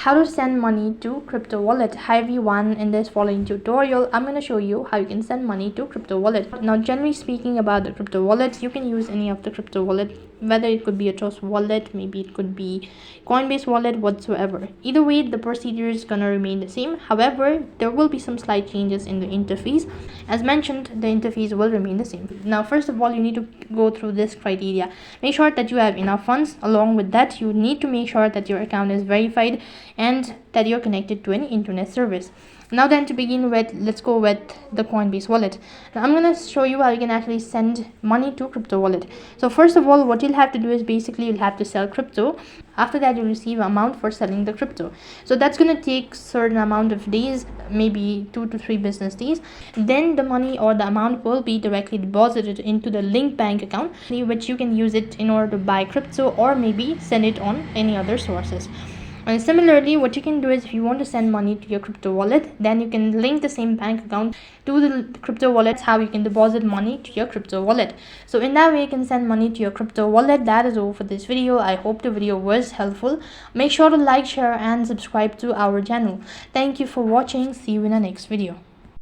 How to send money to crypto wallet. Hi everyone, in this following tutorial I'm going to show you how you can send money to crypto wallet. Now generally speaking about the crypto wallet, you can use any of the crypto wallet, whether it could be a Trust wallet, maybe it could be Coinbase wallet, whatsoever. Either way the procedure is going to remain the same. However, there will be some slight changes in the interface. As mentioned, the interface will remain the same. Now first of all, you need to go through this criteria. Make sure that you have enough funds. Along with that, you need to make sure that your account is verified and that you're connected to an internet service. Now then, to begin with, let's go with the Coinbase wallet. Now I'm going to show you how you can actually send money to crypto wallet. So first of all, what you'll have to do is basically you'll have to sell crypto. After that, you'll receive amount for selling the crypto. So that's going to take certain amount of days, maybe 2 to 3 business days. Then the money or the amount will be directly deposited into the linked bank account, which you can use it in order to buy crypto or maybe send it on any other sources. And similarly, what you can do is if you want to send money to your crypto wallet, then you can link the same bank account to the crypto wallet. That's how you can deposit money to your crypto wallet. So in that way, you can send money to your crypto wallet. That is all for this video. I hope the video was helpful. Make sure to like, share and subscribe to our channel. Thank you for watching. See you in the next video.